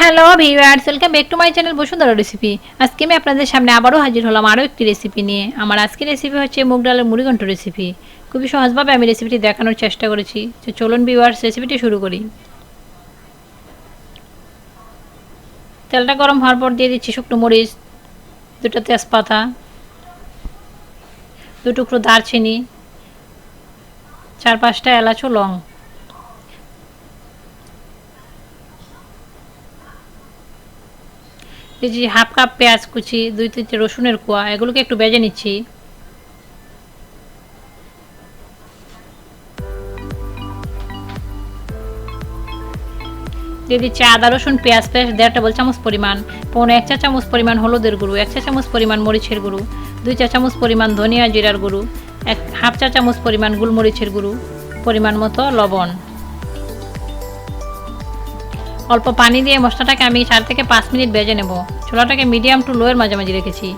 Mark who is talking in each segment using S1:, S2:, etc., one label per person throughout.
S1: Hello viewers, welcome back to my channel Bashundhara recipe. আজকে আমি আপনাদের সামনে আবারও হাজির হলাম আরও একটি রেসিপি নিয়ে। আমার আজকের রেসিপি হচ্ছে মুগ ডালের মুরিঘন্ট রেসিপি। খুবই সহজভাবে আমি রেসিপিটি দেখানোর চেষ্টা করেছি। তো চলুন ভিউয়ার্স, রেসিপিটি শুরু করি। তেলটা গরম হওয়ার পর দিয়ে দিচ্ছি শুকনো মরিচ, দুটো তেজপাতা, দু টুকরো দারচিনি, 4-5টা এলাচ ও লং। এই যে হাফ কাপ পেঁয়াজ কুচি, 2-3টে রসুনের কোয়া, এগুলোকে একটু ভেজে নিচ্ছি। দিয়ে দিচ্ছি আদা রসুন পেঁয়াজ পেস্ট 1.5 টেবিল চামচ পরিমাণ, 1 চা চামচ পরিমাণ হলুদের গুঁড়ো, 1 চা চামচ পরিমাণ মরিচের গুঁড়ো, 2 চা চামচ পরিমাণ ধনিয়া জিরার গুঁড়ো, হাফ চা চামচ পরিমাণ গোলমরিচের গুঁড়ো, পরিমাণ মতো লবণ। অল্প পানি দিয়ে মশলাটাকে আমি 4 থেকে 5 মিনিট ভেজে নেব। চুলাটাকে মিডিয়াম টু লোয়ের মাঝামাঝি রেখেছি।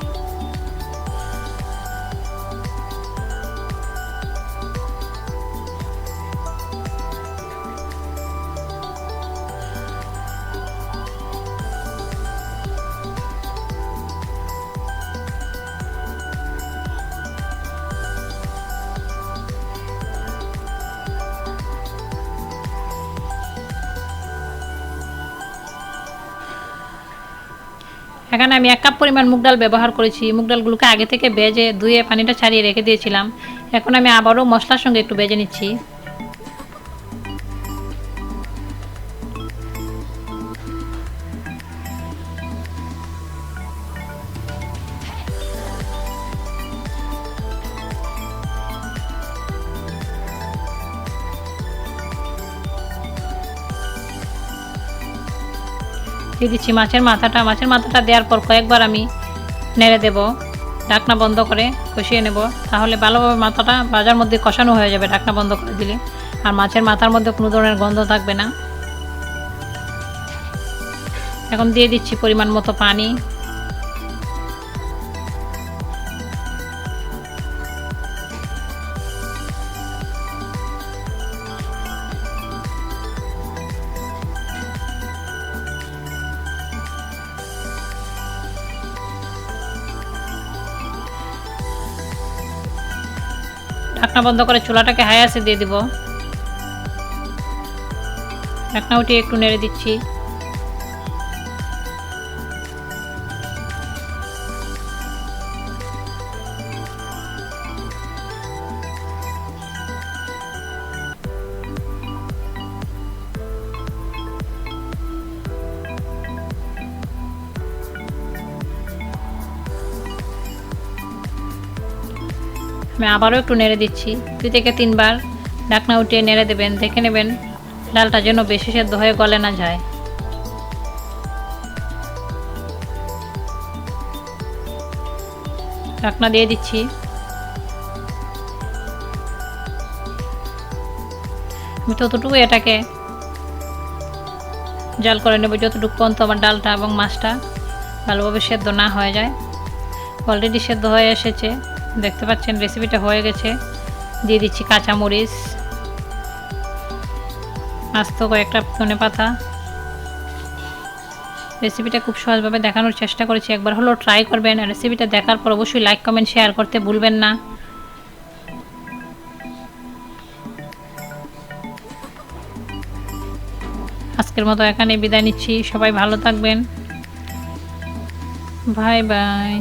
S1: এখানে আমি 1 কাপ পরিমাণ মুগ ডাল ব্যবহার করেছি। মুগ ডালগুলোকে আগে থেকে ভেজে ধুয়ে পানিটা ছাড়িয়ে রেখে দিয়েছিলাম। এখন আমি আবারও মশলার সঙ্গে একটু ভেজে নিচ্ছি। দিয়ে দিচ্ছি মাছের মাথাটা দেওয়ার পর কয়েকবার আমি নেড়ে দেব, ঢাকনা বন্ধ করে কষিয়ে নেব। তাহলে ভালোভাবে মাথাটা ভাজার মধ্যে কষানো হয়ে যাবে ঢাকনা বন্ধ করে দিলে, আর মাছের মাথার মধ্যে কোনো ধরনের গন্ধ থাকবে না। এখন দিয়ে দিচ্ছি পরিমাণ মতো পানি। ঢাকনা বন্ধ করে চুলাটাকে হাই আঁচে দিয়ে দিব। ঢাকনা উঠিয়ে একটু নেড়ে দিচ্ছি। আমি আবারও একটু নেড়ে দিচ্ছি। 2 থেকে 3 বার ঢাকনা উঠিয়ে নেড়ে দেবেন। দেখে নেবেন ডালটা যেন বেশি সেদ্ধ হয়ে গলে না যায়। ঢাকনা দিয়ে দিচ্ছি। আমি ততটুকু এটাকে জাল করে নেব যতটুকু পর্যন্ত আমার ডালটা এবং মাছটা ভালোভাবে সেদ্ধ না হয়ে যায়। অলরেডি সেদ্ধ হয়ে এসেছে, দেখতে পাচ্ছেন রেসিপিটা হয়ে গেছে। দিয়ে দিচ্ছি কাঁচামরিচ, আস্ত কয়েকটা ধনেপাতা। রেসিপিটা খুব সহজভাবে দেখানোর চেষ্টা করেছি, একবার হলেও ট্রাই করবেন। আর রেসিপিটা দেখার পর অবশ্যই লাইক কমেন্ট শেয়ার করতে ভুলবেন না। আজকের মতো এখানে বিদায় নিচ্ছি। সবাই ভালো থাকবেন। Bye bye.